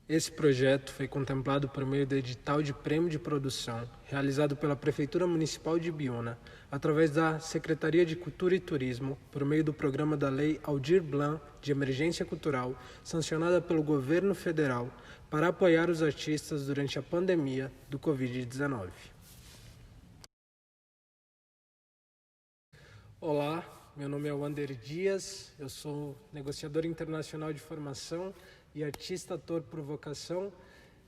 Esse projeto foi contemplado por meio do edital de prêmio de produção, realizado pela Prefeitura Municipal de Ibiúna, através da Secretaria de Cultura e Turismo, por meio do programa da Lei Aldir Blanc de Emergência Cultural, sancionada pelo Governo Federal, para apoiar os artistas durante a pandemia do Covid-19. Olá, meu nome é Wander Dias, eu sou negociador internacional de formação e artista-ator por vocação,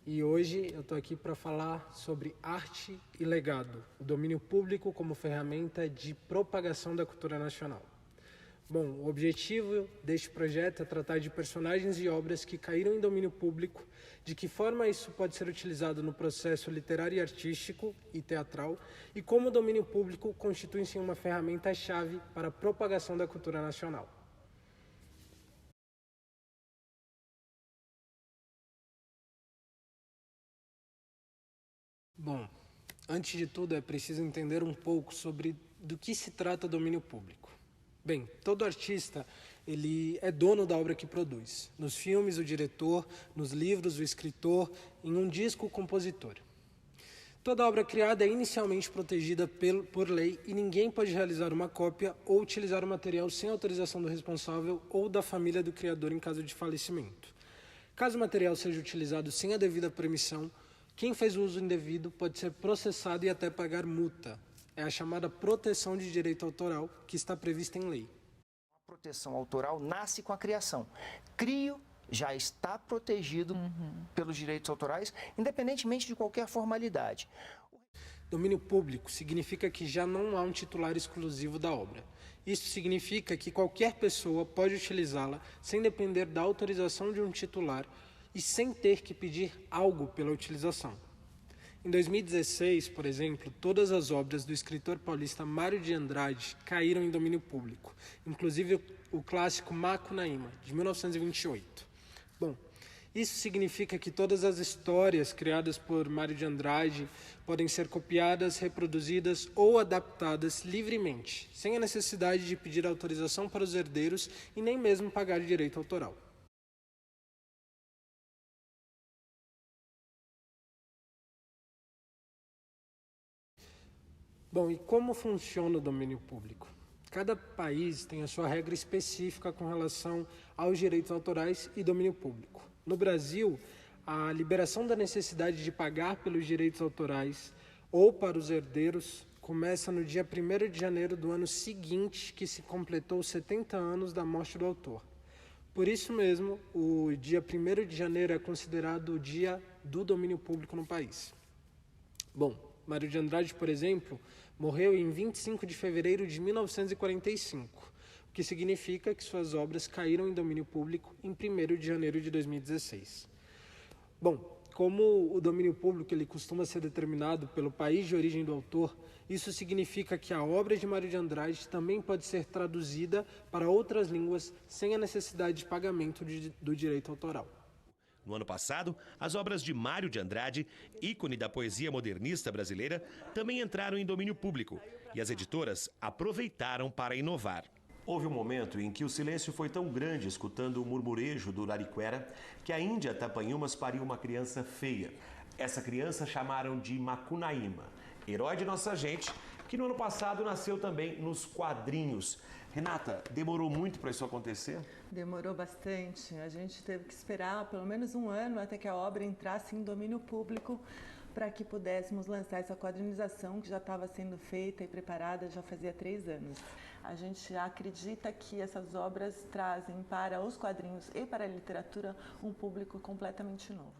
e hoje eu estou aqui para falar sobre arte e legado, o domínio público como ferramenta de propagação da cultura nacional. Bom, o objetivo deste projeto é tratar de personagens e obras que caíram em domínio público, de que forma isso pode ser utilizado no processo literário e artístico e teatral, e como o domínio público constitui-se uma ferramenta-chave para a propagação da cultura nacional. Bom, antes de tudo é preciso entender um pouco sobre do que se trata domínio público. Bem, todo artista ele é dono da obra que produz. Nos filmes, o diretor, nos livros, o escritor, em um disco, o compositor. Toda obra criada é inicialmente protegida por lei e ninguém pode realizar uma cópia ou utilizar o material sem autorização do responsável ou da família do criador em caso de falecimento. Caso o material seja utilizado sem a devida permissão, quem fez o uso indevido pode ser processado e até pagar multa. É a chamada proteção de direito autoral, que está prevista em lei. A proteção autoral nasce com a criação. Crio já está protegido pelos direitos autorais, independentemente de qualquer formalidade. Domínio público significa que já não há um titular exclusivo da obra. Isso significa que qualquer pessoa pode utilizá-la sem depender da autorização de um titular e sem ter que pedir algo pela utilização. Em 2016, por exemplo, todas as obras do escritor paulista Mário de Andrade caíram em domínio público, inclusive o clássico Macunaíma, de 1928. Bom, isso significa que todas as histórias criadas por Mário de Andrade podem ser copiadas, reproduzidas ou adaptadas livremente, sem a necessidade de pedir autorização para os herdeiros e nem mesmo pagar direito autoral. Bom, e como funciona o domínio público? Cada país tem a sua regra específica com relação aos direitos autorais e domínio público. No Brasil, a liberação da necessidade de pagar pelos direitos autorais ou para os herdeiros começa no dia 1º de janeiro do ano seguinte que se completou 70 anos da morte do autor. Por isso mesmo, o dia 1º de janeiro é considerado o dia do domínio público no país. Bom, Mário de Andrade, por exemplo, morreu em 25 de fevereiro de 1945, o que significa que suas obras caíram em domínio público em 1º de janeiro de 2016. Bom, como o domínio público ele costuma ser determinado pelo país de origem do autor, isso significa que a obra de Mário de Andrade também pode ser traduzida para outras línguas sem a necessidade de pagamento do direito autoral. No ano passado, as obras de Mário de Andrade, ícone da poesia modernista brasileira, também entraram em domínio público e as editoras aproveitaram para inovar. Houve um momento em que o silêncio foi tão grande, escutando o murmurejo do Lariquera, que a Índia Tapanhumas pariu uma criança feia. Essa criança chamaram de Macunaíma, herói de nossa gente, que no ano passado nasceu também nos quadrinhos. Renata, demorou muito para isso acontecer? Demorou bastante. A gente teve que esperar pelo menos um ano até que a obra entrasse em domínio público para que pudéssemos lançar essa quadrinização que já estava sendo feita e preparada já fazia 3 anos. A gente acredita que essas obras trazem para os quadrinhos e para a literatura um público completamente novo.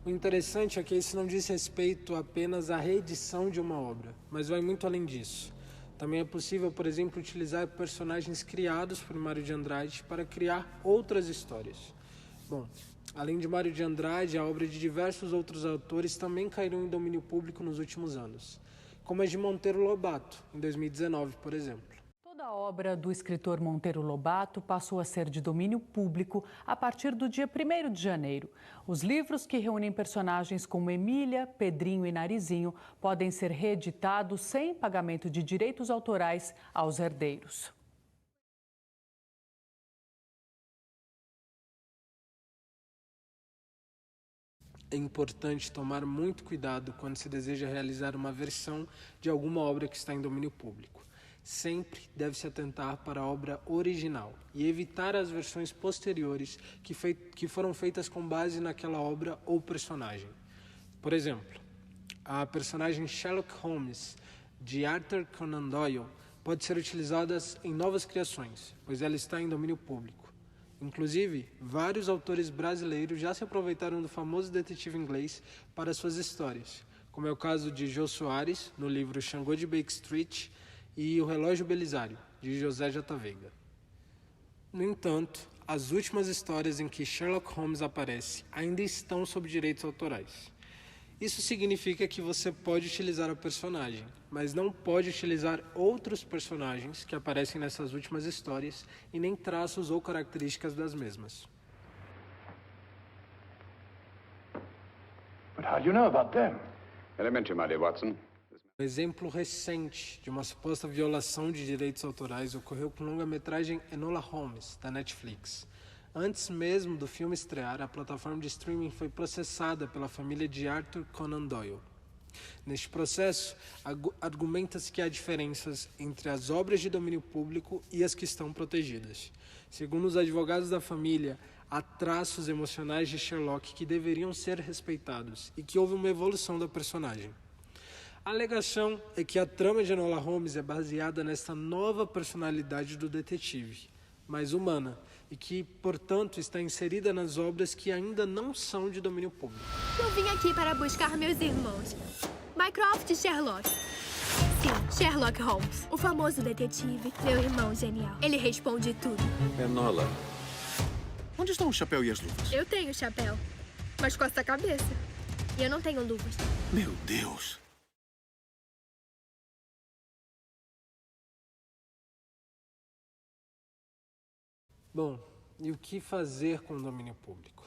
O interessante é que isso não diz respeito apenas à reedição de uma obra, mas vai muito além disso. Também é possível, por exemplo, utilizar personagens criados por Mário de Andrade para criar outras histórias. Bom, além de Mário de Andrade, a obra de diversos outros autores também caíram em domínio público nos últimos anos, como a de Monteiro Lobato, em 2019, por exemplo. Toda a obra do escritor Monteiro Lobato passou a ser de domínio público a partir do dia 1º de janeiro. Os livros que reúnem personagens como Emília, Pedrinho e Narizinho podem ser reeditados sem pagamento de direitos autorais aos herdeiros. É importante tomar muito cuidado quando se deseja realizar uma versão de alguma obra que está em domínio público. Sempre deve-se atentar para a obra original e evitar as versões posteriores que foram feitas com base naquela obra ou personagem. Por exemplo, a personagem Sherlock Holmes, de Arthur Conan Doyle, pode ser utilizada em novas criações, pois ela está em domínio público. Inclusive, vários autores brasileiros já se aproveitaram do famoso detetive inglês para suas histórias, como é o caso de Jô Soares, no livro Xangô de Baker Street, e O Relógio Belisário, de José J. Veiga. No entanto, as últimas histórias em que Sherlock Holmes aparece ainda estão sob direitos autorais. Isso significa que você pode utilizar a personagem, mas não pode utilizar outros personagens que aparecem nessas últimas histórias e nem traços ou características das mesmas. But how do you know about them? Elementary, my dear Watson. Um exemplo recente de uma suposta violação de direitos autorais ocorreu com a longa-metragem Enola Holmes, da Netflix. Antes mesmo do filme estrear, a plataforma de streaming foi processada pela família de Arthur Conan Doyle. Neste processo, argumenta-se que há diferenças entre as obras de domínio público e as que estão protegidas. Segundo os advogados da família, há traços emocionais de Sherlock que deveriam ser respeitados e que houve uma evolução da personagem. A alegação é que a trama de Enola Holmes é baseada nesta nova personalidade do detetive, mais humana, e que, portanto, está inserida nas obras que ainda não são de domínio público. Eu vim aqui para buscar meus irmãos. Mycroft e Sherlock. Sim, Sherlock Holmes, o famoso detetive, meu irmão genial. Ele responde tudo. Enola, onde estão o chapéu e as luvas? Eu tenho chapéu, mas com essa cabeça. E eu não tenho luvas. Meu Deus! Bom, e o que fazer com o domínio público?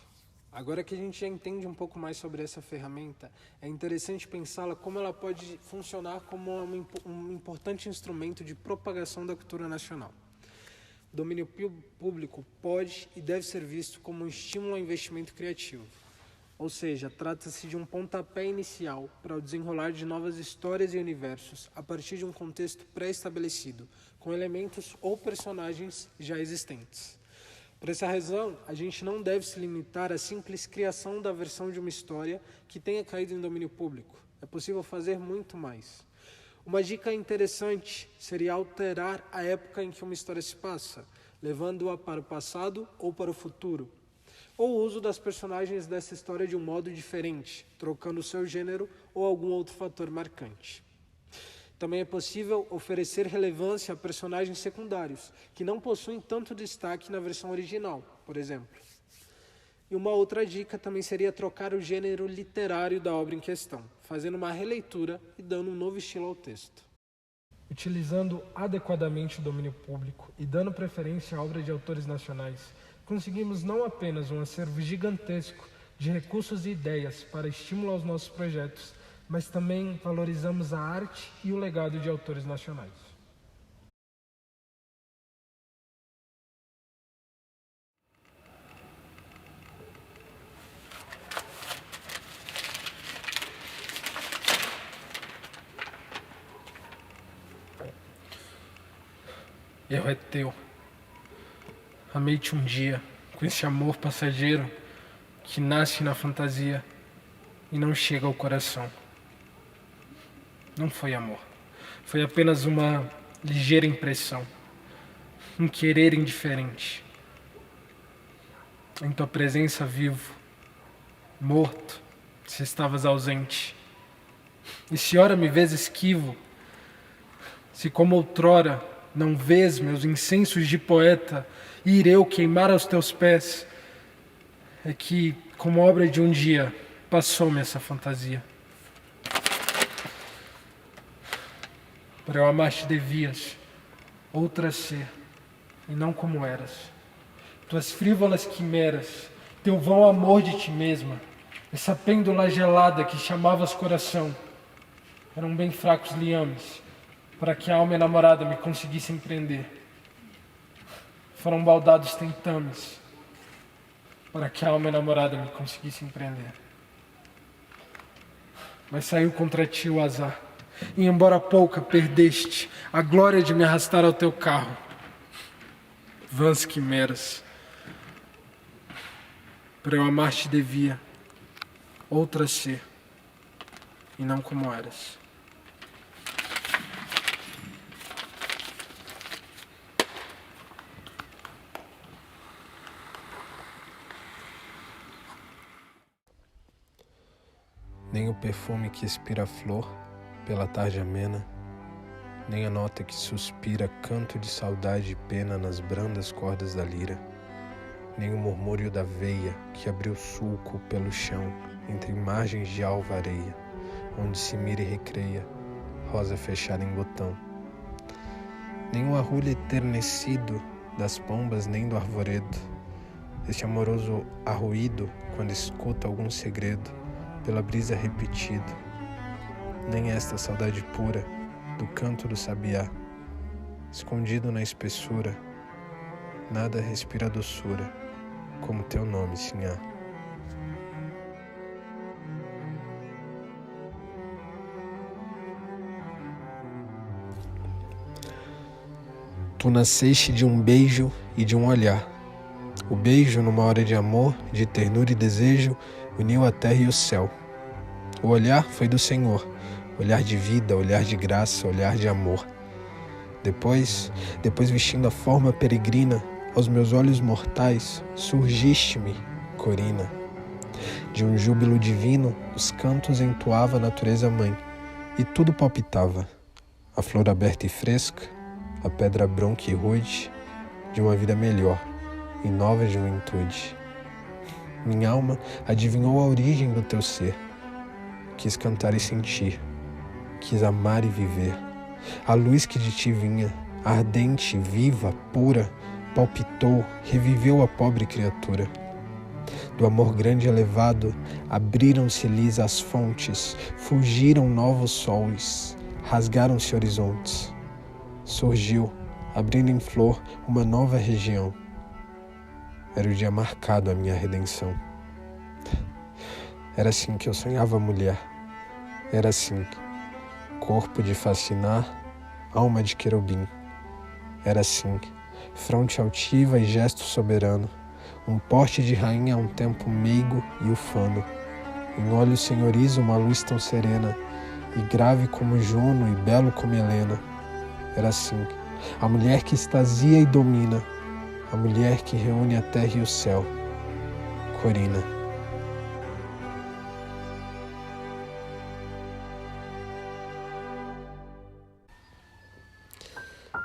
Agora que a gente já entende um pouco mais sobre essa ferramenta, é interessante pensá-la como ela pode funcionar como um importante instrumento de propagação da cultura nacional. O domínio público pode e deve ser visto como um estímulo ao investimento criativo. Ou seja, trata-se de um pontapé inicial para o desenrolar de novas histórias e universos a partir de um contexto pré-estabelecido, com elementos ou personagens já existentes. Por essa razão, a gente não deve se limitar à simples criação da versão de uma história que tenha caído em domínio público. É possível fazer muito mais. Uma dica interessante seria alterar a época em que uma história se passa, levando-a para o passado ou para o futuro, ou o uso das personagens dessa história de um modo diferente, trocando o seu gênero ou algum outro fator marcante. Também é possível oferecer relevância a personagens secundários, que não possuem tanto destaque na versão original, por exemplo. E uma outra dica também seria trocar o gênero literário da obra em questão, fazendo uma releitura e dando um novo estilo ao texto. Utilizando adequadamente o domínio público e dando preferência à obra de autores nacionais, conseguimos não apenas um acervo gigantesco de recursos e ideias para estímulo aos nossos projetos, mas também valorizamos a arte e o legado de autores nacionais. Erro é teu. Amei-te um dia, com esse amor passageiro que nasce na fantasia e não chega ao coração. Não foi amor. Foi apenas uma ligeira impressão. Um querer indiferente. Em tua presença vivo, morto, se estavas ausente. E se ora me vês esquivo, se como outrora não vês meus incensos de poeta ir eu queimar aos teus pés, é que, como obra de um dia, passou-me essa fantasia. Para eu amar-te devias, outra ser, e não como eras. Tuas frívolas quimeras, teu vão amor de ti mesma, essa pêndula gelada que chamavas coração, eram bem fracos liames, para que a alma enamorada me conseguisse prender. Foram baldados tentames, para que a alma enamorada me conseguisse prender. mas saiu contra ti o azar. E embora pouca perdeste a glória de me arrastar ao teu carro. Vãs quimeras. Para eu amar-te devia outra ser, e não como eras. Nem o perfume que expira a flor pela tarde amena, nem a nota que suspira canto de saudade e pena nas brandas cordas da lira, nem o murmúrio da veia que abriu sulco pelo chão entre margens de alva areia, onde se mira e recreia, rosa fechada em botão. Nem o arrulho eternecido das pombas nem do arvoredo, este amoroso arruído quando escuta algum segredo pela brisa repetido, nem esta saudade pura do canto do sabiá, escondido na espessura, nada respira doçura, como teu nome, Sinhá. Tu nasceste de um beijo e de um olhar. O beijo, numa hora de amor, de ternura e desejo, uniu a terra e o céu. O olhar foi do Senhor, olhar de vida, olhar de graça, olhar de amor. Depois vestindo a forma peregrina, aos meus olhos mortais, surgiste-me, Corina. De um júbilo divino, os cantos entoava a natureza mãe, e tudo palpitava, a flor aberta e fresca, a pedra bronca e rude, de uma vida melhor e nova juventude. Minha alma adivinhou a origem do teu ser, quis cantar e sentir, quis amar e viver. A luz que de ti vinha, ardente, viva, pura, palpitou, reviveu a pobre criatura. Do amor grande e elevado, abriram-se lisa as fontes, fugiram novos sóis, rasgaram-se horizontes. Surgiu, abrindo em flor, uma nova região. Era o dia marcado à minha redenção. Era assim que eu sonhava mulher. Era assim, corpo de fascinar, alma de querubim. Era assim, fronte altiva e gesto soberano, um porte de rainha a um tempo meigo e ufano, em olhos senhoris uma luz tão serena, e grave como Juno e belo como Helena. Era assim, a mulher que extasia e domina, a mulher que reúne a terra e o céu, Corina.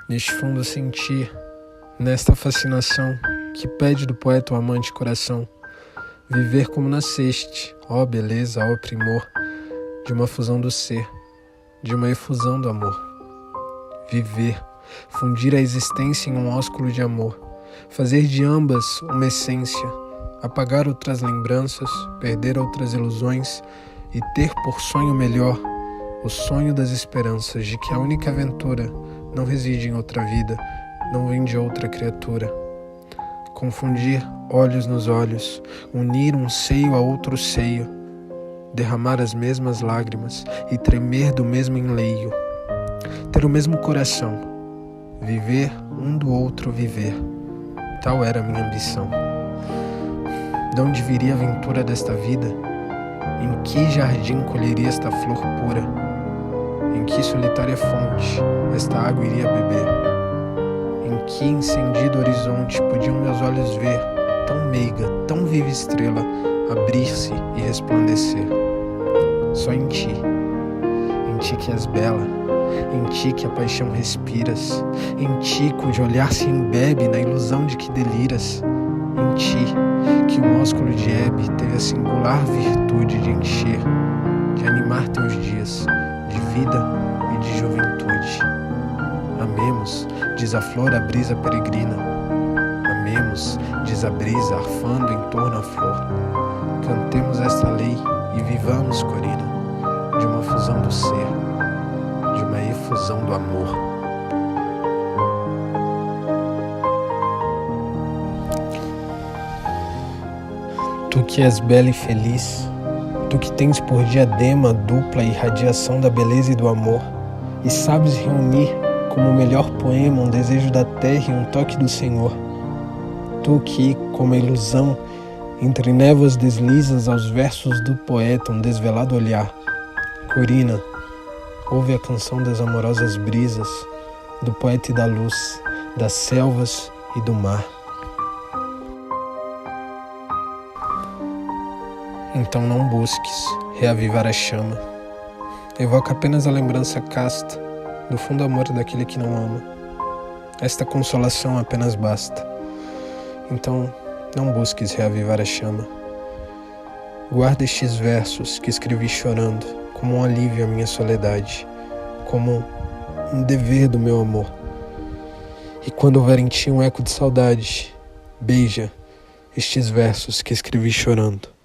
Neste fundo sentir, nesta fascinação que pede do poeta o amante coração, viver como nasceste, ó beleza, ó primor, de uma fusão do ser, de uma efusão do amor. Viver, fundir a existência em um ósculo de amor, fazer de ambas uma essência, apagar outras lembranças, perder outras ilusões e ter por sonho melhor o sonho das esperanças de que a única aventura não reside em outra vida, não vem de outra criatura. Confundir olhos nos olhos, unir um seio a outro seio, derramar as mesmas lágrimas e tremer do mesmo enleio, ter o mesmo coração, viver um do outro viver, tal era a minha ambição. De onde viria a aventura desta vida? Em que jardim colheria esta flor pura? Em que solitária fonte esta água iria beber? Em que incendido horizonte podiam meus olhos ver, tão meiga, tão viva estrela, abrir-se e resplandecer? Só em ti que és bela, em ti que a paixão respiras, em ti cujo olhar se embebe na ilusão de que deliras, em ti que o ósculo de Hebe teve a singular virtude de encher, de animar teus dias de vida e de juventude. Amemos, diz a flor à brisa peregrina. Amemos, diz a brisa arfando em torno à flor. Cantemos esta lei e vivamos, Corina, de uma fusão do ser, de uma efusão do amor. Tu que és bela e feliz, Tu que tens por diadema a dupla irradiação da beleza e do amor, e sabes reunir como o melhor poema um desejo da terra e um toque do Senhor. Tu que, como a ilusão, entre névoas deslizas aos versos do poeta um desvelado olhar. Corina, ouve a canção das amorosas brisas, do poeta e da luz, das selvas e do mar. Então não busques reavivar a chama. Evoca apenas a lembrança casta do fundo amor daquele que não ama. Esta consolação apenas basta. Então não busques reavivar a chama. Guarda estes versos que escrevi chorando, como um alívio à minha soledade, como um dever do meu amor. E quando houver em ti um eco de saudade, beija estes versos que escrevi chorando.